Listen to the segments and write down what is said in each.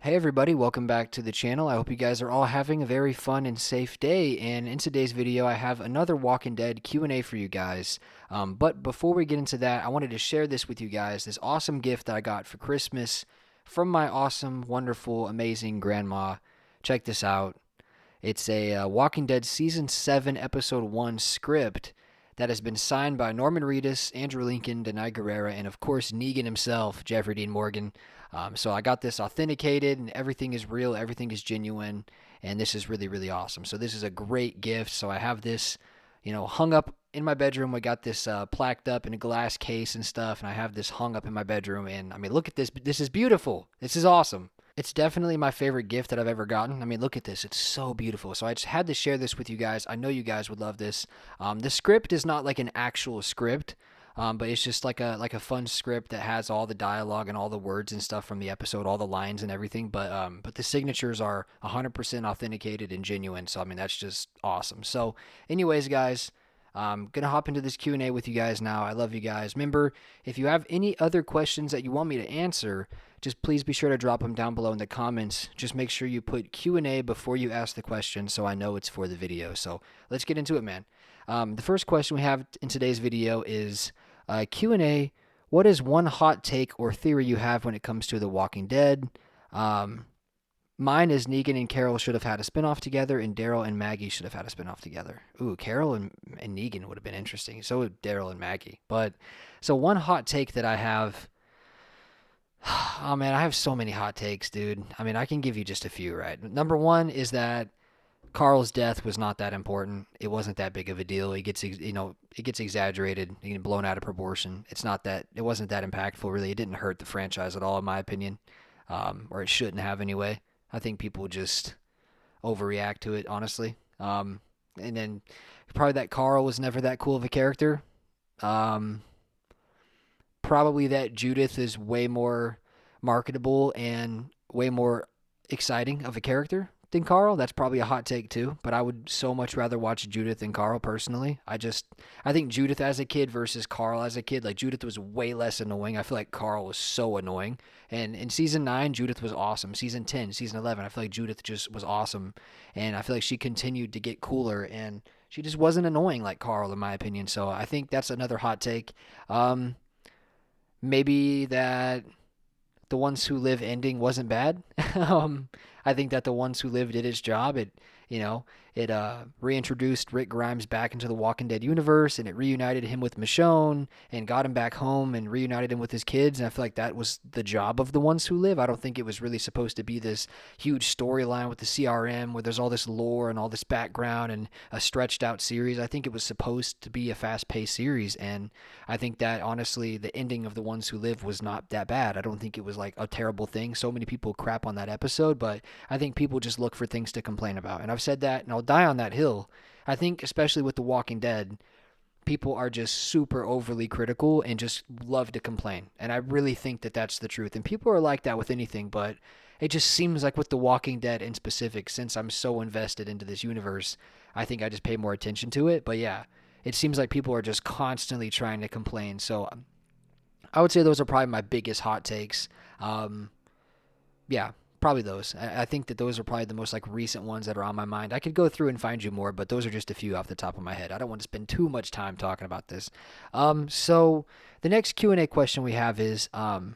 Hey everybody, welcome back to the channel. I hope you guys are all having a very fun and safe day. And in today's video, I have another Walking Dead Q&A for you guys. But before we get into that, I wanted to share this with you guys, this awesome gift that I got for Christmas from my awesome, wonderful, amazing grandma. Check this out. It's a Walking Dead Season 7, Episode 1 script that has been signed by Norman Reedus, Andrew Lincoln, Denai Guerrera, and of course Negan himself, Jeffrey Dean Morgan. So I got this authenticated, and everything is real, everything is genuine, and this is really, really awesome. So this is a great gift. So I have this, hung up in my bedroom. We got this plaqued up in a glass case and stuff, and I have this hung up in my bedroom. And I mean, look at this. This is beautiful. This is awesome. It's definitely my favorite gift that I've ever gotten. I mean, look at this. It's so beautiful. So I just had to share this with you guys. I know you guys would love this. The script is not like an actual script, but it's just like a fun script that has all the dialogue and all the words and stuff from the episode, all the lines and everything. But the signatures are 100% authenticated and genuine. So I mean, that's just awesome. So, anyways, guys. I'm going to hop into this Q&A with you guys now. I love you guys. Remember, if you have any other questions that you want me to answer, just please be sure to drop them down below in the comments. Just make sure you put Q&A before you ask the question so I know it's for the video. So let's get into it, man. The first question we have in today's video is Q&A. What is one hot take or theory you have when it comes to The Walking Dead? Mine is Negan and Carol should have had a spinoff together, and Daryl and Maggie should have had a spinoff together. Ooh, Carol and Negan would have been interesting. So would Daryl and Maggie. But so one hot take that I have. Oh man, I have so many hot takes, dude. I mean, I can give you just a few, right? Number one is that Carl's death was not that important. It wasn't that big of a deal. It gets exaggerated, blown out of proportion. It wasn't that impactful, really. It didn't hurt the franchise at all, in my opinion, or it shouldn't have anyway. I think people just overreact to it, honestly. And then probably that Carl was never that cool of a character. Probably that Judith is way more marketable and way more exciting of a character than Carl. That's probably a hot take too, but I would so much rather watch Judith than Carl personally. I think Judith as a kid versus Carl as a kid, like Judith was way less annoying. I feel like Carl was so annoying. And in season 9, Judith was awesome. Season 10, season 11, I feel like Judith just was awesome. And I feel like she continued to get cooler, and she just wasn't annoying like Carl, in my opinion. So I think that's another hot take. Maybe that the Ones Who Live ending wasn't bad. I think that the Ones Who Live did its job. It reintroduced Rick Grimes back into the Walking Dead universe, and it reunited him with Michonne and got him back home and reunited him with his kids. And I feel like that was the job of the Ones Who Live. I don't think it was really supposed to be this huge storyline with the CRM where there's all this lore and all this background and a stretched out series. I think it was supposed to be a fast paced series, and I think that honestly the ending of the Ones Who Live was not that bad. I don't think it was like a terrible thing. So many people crap on that episode, but I think people just look for things to complain about. And I've said that, and I'll die on that hill. I think, especially with The Walking Dead, people are just super overly critical and just love to complain. And I really think that that's the truth. And people are like that with anything, but it just seems like with The Walking Dead in specific, since I'm so invested into this universe, I think I just pay more attention to it. But yeah, it seems like people are just constantly trying to complain. So I would say those are probably my biggest hot takes. Yeah, probably those. I think that those are probably the most like recent ones that are on my mind. I could go through and find you more, but those are just a few off the top of my head. I don't want to spend too much time talking about this. So the next Q&A question we have is, where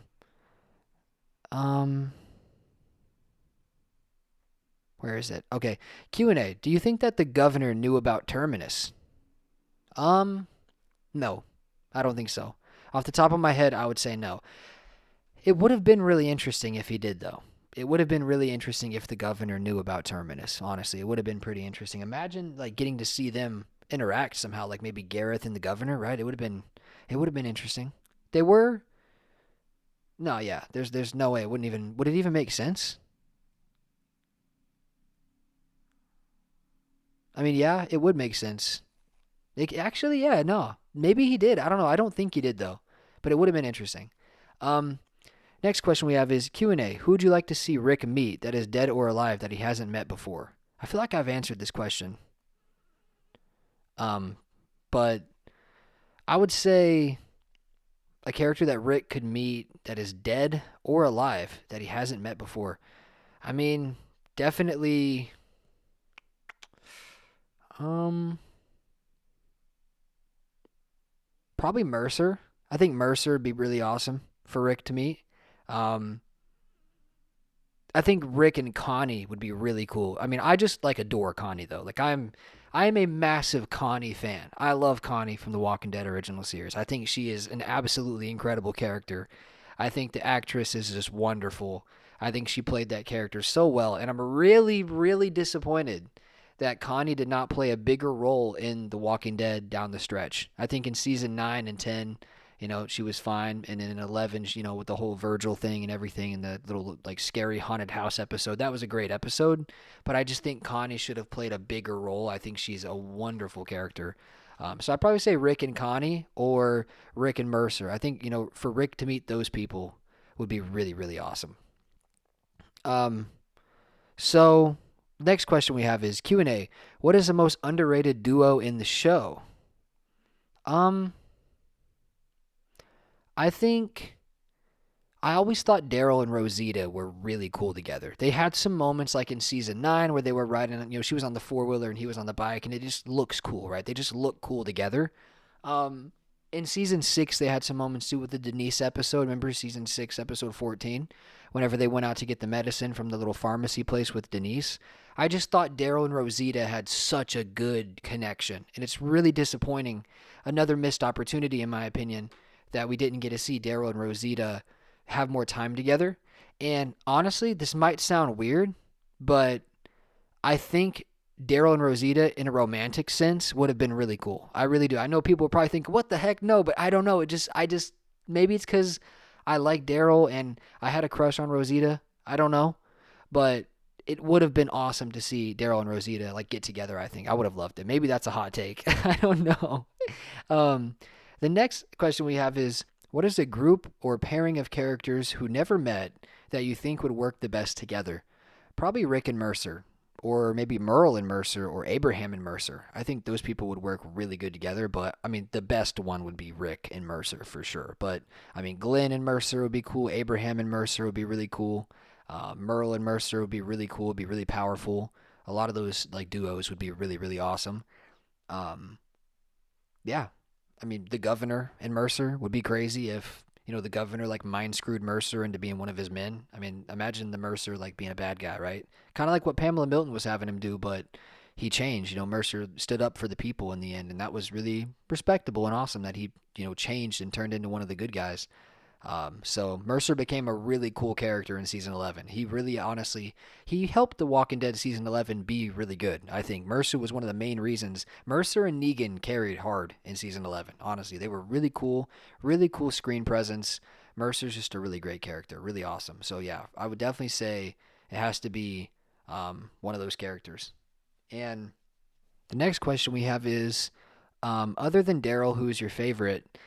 is it? Okay, Q&A. Do you think that the governor knew about Terminus? No, I don't think so. Off the top of my head, I would say no. It would have been really interesting if he did, though. It would have been really interesting if the governor knew about Terminus. Honestly, it would have been pretty interesting. Imagine like getting to see them interact somehow, like maybe Gareth and the governor, right? It would have been interesting. They were. No, yeah. There's no way. Would it even make sense? I mean, yeah, it would make sense. Actually, yeah, no. Maybe he did. I don't know. I don't think he did though. But it would have been interesting. Um, Next question we have is Q&A. Who would you like to see Rick meet that is dead or alive that he hasn't met before? I feel like I've answered this question. But I would say a character that Rick could meet that is dead or alive that he hasn't met before. I mean, definitely, um, probably Mercer. I think Mercer would be really awesome for Rick to meet. Um, I think Rick and Connie would be really cool. I mean, I just like adore Connie though. I am a massive Connie fan. I love Connie from the Walking Dead original series. I think she is an absolutely incredible character. I think the actress is just wonderful. I think she played that character so well, and I'm really, really disappointed that Connie did not play a bigger role in The Walking Dead down the stretch. I think in season 9 and 10, she was fine. And then in 11, with the whole Virgil thing and everything and the little like scary haunted house episode, that was a great episode. But I just think Connie should have played a bigger role. I think she's a wonderful character. So I'd probably say Rick and Connie or Rick and Mercer. I think, for Rick to meet those people would be really, really awesome. Um, so next question we have is Q&A. What is the most underrated duo in the show? Um, I think I always thought Daryl and Rosita were really cool together. They had some moments like in season 9 where they were riding, she was on the four-wheeler and he was on the bike, and it just looks cool, right? They just look cool together. Um, in season 6, they had some moments too with the Denise episode. Remember season 6, episode 14? Whenever they went out to get the medicine from the little pharmacy place with Denise. I just thought Daryl and Rosita had such a good connection, and it's really disappointing. Another missed opportunity, in my opinion, that we didn't get to see Daryl and Rosita have more time together. And honestly, this might sound weird, but I think Daryl and Rosita in a romantic sense would have been really cool. I really do. I know people would probably think, what the heck? No, but I don't know. Maybe it's because I like Daryl and I had a crush on Rosita. I don't know. But it would have been awesome to see Daryl and Rosita like get together, I think. I would have loved it. Maybe that's a hot take. I don't know. Um, the next question we have is, what is a group or pairing of characters who never met that you think would work the best together? Probably Rick and Mercer, or maybe Merle and Mercer, or Abraham and Mercer. I think those people would work really good together, but I mean, the best one would be Rick and Mercer for sure. But I mean, Glenn and Mercer would be cool. Abraham and Mercer would be really cool. Merle and Mercer would be really cool, would be really powerful. A lot of those like duos would be really, really awesome. Um, yeah, I mean, the governor and Mercer would be crazy if, the governor like mind screwed Mercer into being one of his men. I mean, imagine the Mercer like being a bad guy, right? Kind of like what Pamela Milton was having him do, but he changed. Mercer stood up for the people in the end, and that was really respectable and awesome that he, changed and turned into one of the good guys. So Mercer became a really cool character in season 11. He really, honestly, he helped The Walking Dead season 11 be really good. I think Mercer was one of the main reasons. Mercer and Negan carried hard in season 11. Honestly, they were really cool screen presence. Mercer's just a really great character, really awesome. So yeah, I would definitely say it has to be one of those characters. And the next question we have is, other than Daryl, who is your favorite?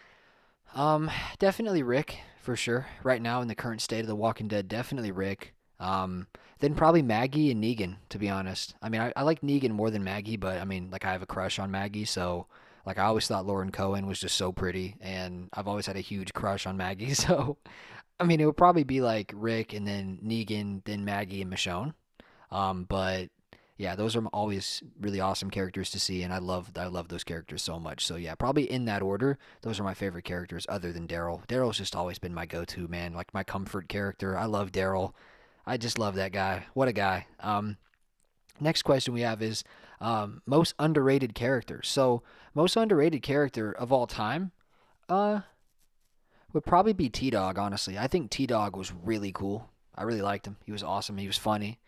Definitely Rick for sure. Right now in the current state of The Walking Dead, definitely Rick. Then probably Maggie and Negan, to be honest. I mean, I like Negan more than Maggie, but I mean, like I have a crush on Maggie, so like I always thought Lauren Cohen was just so pretty, and I've always had a huge crush on Maggie. So, I mean, it would probably be like Rick and then Negan, then Maggie and Michonne. But yeah, those are always really awesome characters to see, and I love those characters so much. So yeah, probably in that order, those are my favorite characters other than Daryl. Daryl's just always been my go-to, man, like my comfort character. I love Daryl. I just love that guy. What a guy. Next question we have is most underrated character. So most underrated character of all time, uh, would probably be T-Dog. Honestly, I think T-Dog was really cool. I really liked him. He was awesome. He was funny.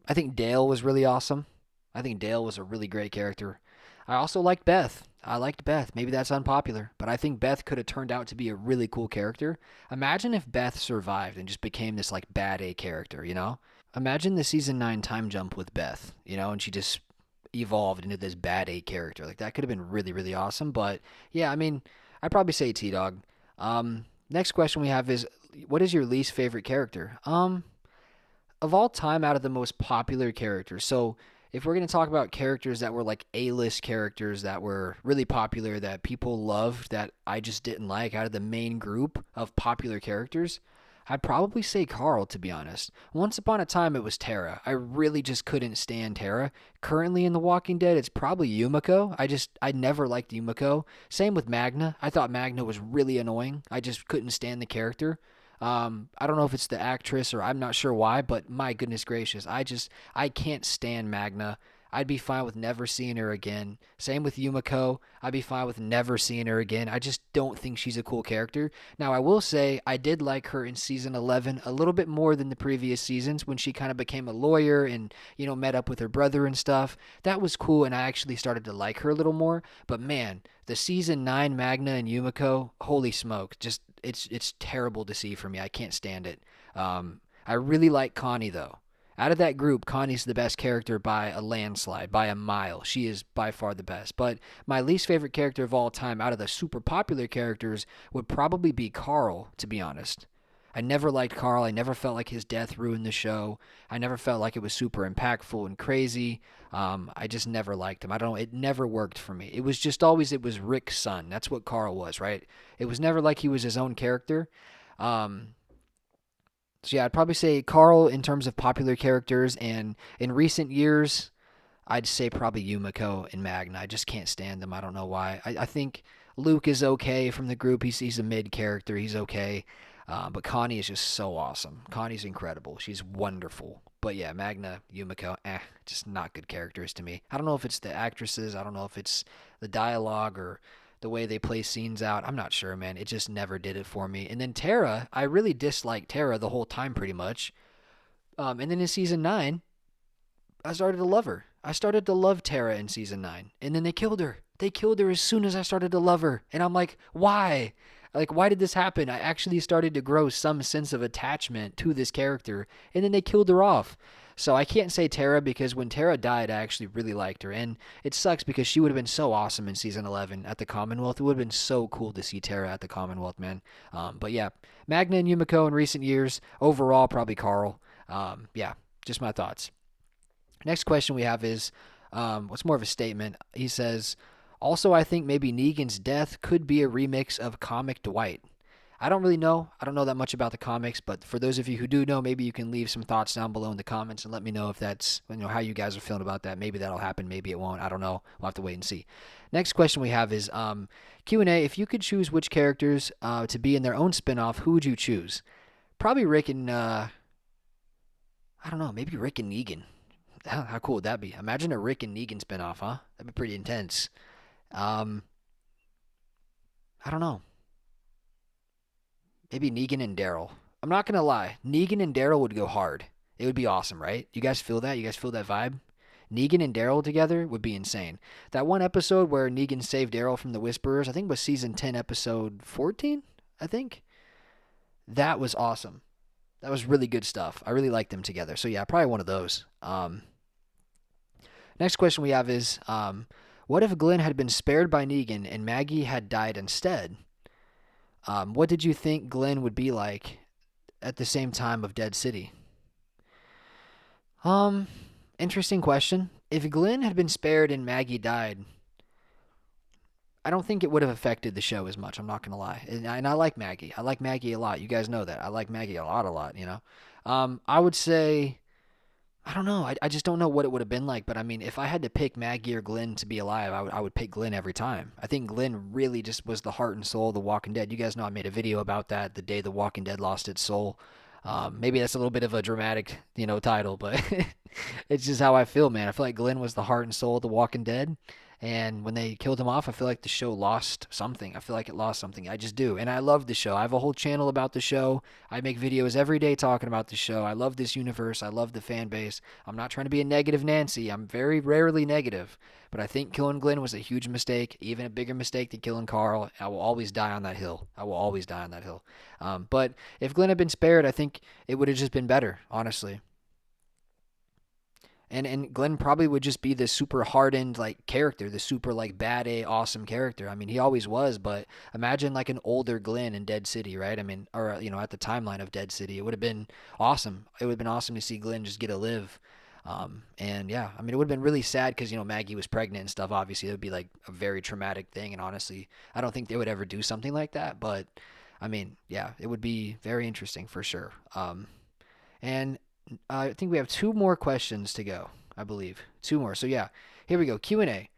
I think Dale was really awesome. I think Dale was a really great character. I also liked Beth. I liked Beth. Maybe that's unpopular, but I think Beth could have turned out to be a really cool character. Imagine if Beth survived and just became this like bad A character, Imagine the season 9 time jump with Beth, and she just evolved into this bad A character. Like that could have been really, really awesome. But yeah, I mean, I'd probably say T-Dog. Next question we have is, what is your least favorite character? Of all time, out of the most popular characters. So if we're going to talk about characters that were like A-list characters that were really popular, that people loved, that I just didn't like, out of the main group of popular characters, I'd probably say Carl, to be honest. Once upon a time, it was Tara. I really just couldn't stand Tara. Currently in The Walking Dead, it's probably Yumiko. I never liked Yumiko. Same with Magna. I thought Magna was really annoying. I just couldn't stand the character. I don't know if it's the actress or I'm not sure why, but my goodness gracious, I can't stand Magna. I'd be fine with never seeing her again. Same with Yumiko. I'd be fine with never seeing her again. I just don't think she's a cool character. Now, I will say I did like her in season 11 a little bit more than the previous seasons when she kind of became a lawyer and, met up with her brother and stuff. That was cool, and I actually started to like her a little more. But man, the season 9 Magna and Yumiko, holy smoke, just it's terrible to see for me. I can't stand it. I really like Connie, though. Out of that group, Connie's the best character by a landslide, by a mile. She is by far the best. But my least favorite character of all time out of the super popular characters would probably be Carl, to be honest. I never liked Carl. I never felt like his death ruined the show. I never felt like it was super impactful and crazy. I just never liked him. I don't know. It never worked for me. It was just always, it was Rick's son. That's what Carl was, right? It was never like he was his own character. So yeah, I'd probably say Carl in terms of popular characters, and in recent years, I'd say probably Yumiko and Magna. I just can't stand them. I don't know why. I think Luke is okay from the group. He's a mid character. He's okay. But Connie is just so awesome. Connie's incredible. She's wonderful. But yeah, Magna, Yumiko, just not good characters to me. I don't know if it's the actresses. I don't know if it's the dialogue or the way they play scenes out. I'm not sure, man. It just never did it for me. And then Tara, I really disliked Tara the whole time pretty much. And then in season 9, I started to love her. I started to love Tara in season 9. And then they killed her. They killed her as soon as I started to love her. And I'm like, why? Like, why did this happen? I actually started to grow some sense of attachment to this character. And then they killed her off. So I can't say Tara because when Tara died, I actually really liked her. And it sucks because she would have been so awesome in season 11 at the Commonwealth. It would have been so cool to see Tara at the Commonwealth, man. But yeah, Magna and Yumiko in recent years. Overall, probably Carl. Yeah, just my thoughts. Next question we have is, what's more of a statement? He says, also, I think maybe Negan's death could be a remix of Comic Dwight. I don't really know. I don't know that much about the comics, but for those of you who do know, maybe you can leave some thoughts down below in the comments and let me know if that's, how you guys are feeling about that. Maybe that'll happen. Maybe it won't. I don't know. We'll have to wait and see. Next question we have is Q&A. If you could choose which characters to be in their own spinoff, who would you choose? Probably Rick and, I don't know, maybe Rick and Negan. How cool would that be? Imagine a Rick and Negan spinoff, huh? That'd be pretty intense. I don't know. Maybe Negan and Daryl. I'm not going to lie. Negan and Daryl would go hard. It would be awesome, right? You guys feel that? You guys feel that vibe? Negan and Daryl together would be insane. That one episode where Negan saved Daryl from the Whisperers, I think it was season 10, episode 14, I think. That was awesome. That was really good stuff. I really liked them together. So yeah, probably one of those. Next question we have is, what if Glenn had been spared by Negan and Maggie had died instead? What did you think Glenn would be like at the same time of Dead City? Interesting question. If Glenn had been spared and Maggie died, I don't think it would have affected the show as much. I'm not going to lie. And I like Maggie. I like Maggie a lot. You guys know that. I like Maggie a lot, I would say, I don't know. I just don't know what it would have been like. But I mean, if I had to pick Maggie or Glenn to be alive, I would pick Glenn every time. I think Glenn really just was the heart and soul of The Walking Dead. You guys know I made a video about that, the day The Walking Dead lost its soul. Maybe that's a little bit of a dramatic, title, but it's just how I feel, man. I feel like Glenn was the heart and soul of The Walking Dead. And when they killed him off, I feel like the show lost something. I feel like it lost something. I just do. And I love the show. I have a whole channel about the show. I make videos every day talking about the show. I love this universe. I love the fan base. I'm not trying to be a negative Nancy. I'm very rarely negative. But I think killing Glenn was a huge mistake, even a bigger mistake than killing Carl. I will always die on that hill. I will always die on that hill. But if Glenn had been spared, I think it would have just been better, honestly. And Glenn probably would just be this super hardened character, the super bad A awesome character. I mean, he always was, but imagine an older Glenn in Dead City, right? I mean, or at the timeline of Dead City, it would have been awesome. It would have been awesome to see Glenn just get a live. And yeah, I mean, it would have been really sad because Maggie was pregnant and stuff. Obviously, it would be a very traumatic thing. And honestly, I don't think they would ever do something like that. But I mean, yeah, it would be very interesting for sure. And I think we have two more questions to go, I believe. Two more. So yeah, here we go. Q&A.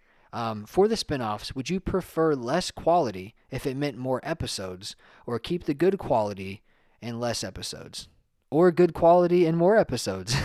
For the spinoffs, would you prefer less quality if it meant more episodes, or keep the good quality and less episodes? Or good quality and more episodes?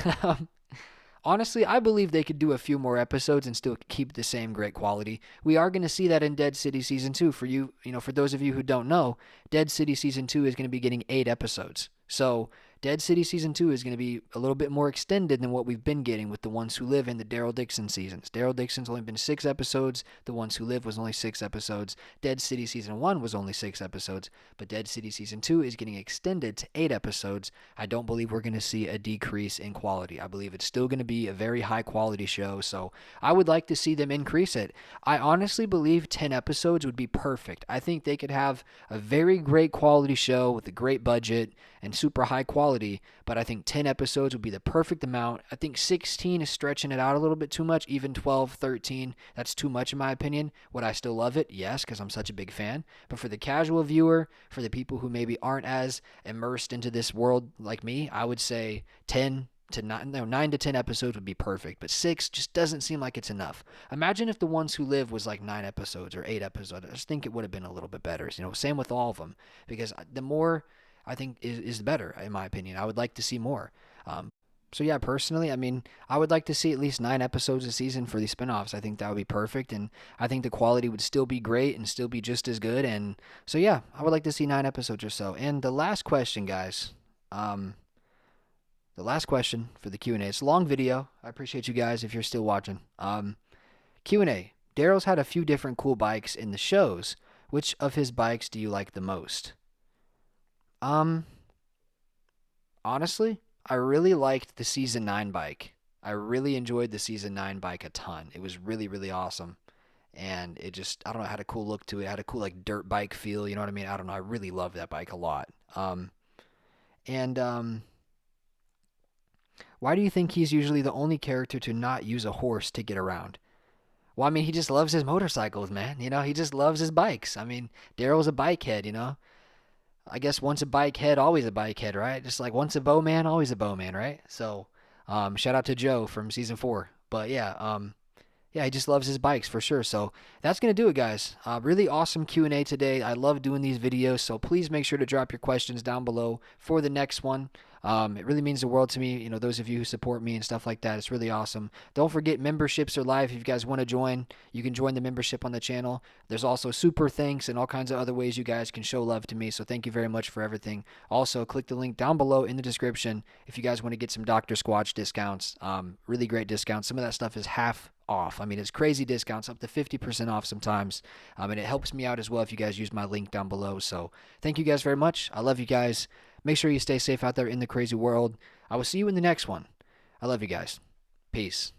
Honestly, I believe they could do a few more episodes and still keep the same great quality. We are going to see that in Dead City Season 2. For you, for those of you who don't know, Dead City Season 2 is going to be getting 8 episodes. So, Dead City Season 2 is going to be a little bit more extended than what we've been getting with The Ones Who Live in the Daryl Dixon seasons. Daryl Dixon's only been 6 episodes. The Ones Who Live was only 6 episodes. Dead City Season 1 was only 6 episodes. But Dead City Season 2 is getting extended to 8 episodes. I don't believe we're going to see a decrease in quality. I believe it's still going to be a very high quality show. So I would like to see them increase it. I honestly believe 10 episodes would be perfect. I think they could have a very great quality show with a great budget and super high quality, but I think 10 episodes would be the perfect amount. I think 16 is stretching it out a little bit too much. Even 12, 13, that's too much in my opinion. Would I still love it? Yes, because I'm such a big fan. But for the casual viewer, for the people who maybe aren't as immersed into this world like me, I would say 9 to 10 episodes would be perfect, but 6 just doesn't seem like it's enough. Imagine if The Ones Who Live was like 9 episodes or 8 episodes. I just think it would have been a little bit better. Same with all of them, because the more I think is better, in my opinion. I would like to see more. So yeah, personally, I mean, I would like to see at least 9 episodes a season for these spinoffs. I think that would be perfect, and I think the quality would still be great and still be just as good. And so yeah, I would like to see 9 episodes or so. And the last question, guys. The last question for the Q&A. It's a long video. I appreciate you guys if you're still watching. Q&A. Daryl's had a few different cool bikes in the shows. Which of his bikes do you like the most? Honestly, I really liked the Season 9 bike. I really enjoyed the Season 9 bike a ton. It was really, really awesome. And it just, I don't know, had a cool look to it. It had a cool, like, dirt bike feel, you know what I mean? I don't know, I really love that bike a lot. And why do you think he's usually the only character to not use a horse to get around? Well, I mean, he just loves his motorcycles, man. He just loves his bikes. I mean, Daryl's a bike head. I guess once a bike head, always a bike head, right? Just like once a bowman, always a bowman, right? So, shout out to Joe from season 4. But yeah, he just loves his bikes for sure. So that's going to do it, guys. Really awesome Q&A today. I love doing these videos, so please make sure to drop your questions down below for the next one. It really means the world to me, those of you who support me and stuff like that. It's really awesome. Don't forget, memberships are live. If you guys want to join, you can join the membership on the channel. There's also super thanks and all kinds of other ways you guys can show love to me, so thank you very much for everything. Also, click the link down below in the description if you guys want to get some Dr. Squatch discounts. Really great discounts. Some of that stuff is half off. I mean, it's crazy discounts, up to 50% off sometimes. And it helps me out as well if you guys use my link down below. So thank you guys very much. I love you guys. Make sure you stay safe out there in the crazy world. I will see you in the next one. I love you guys. Peace.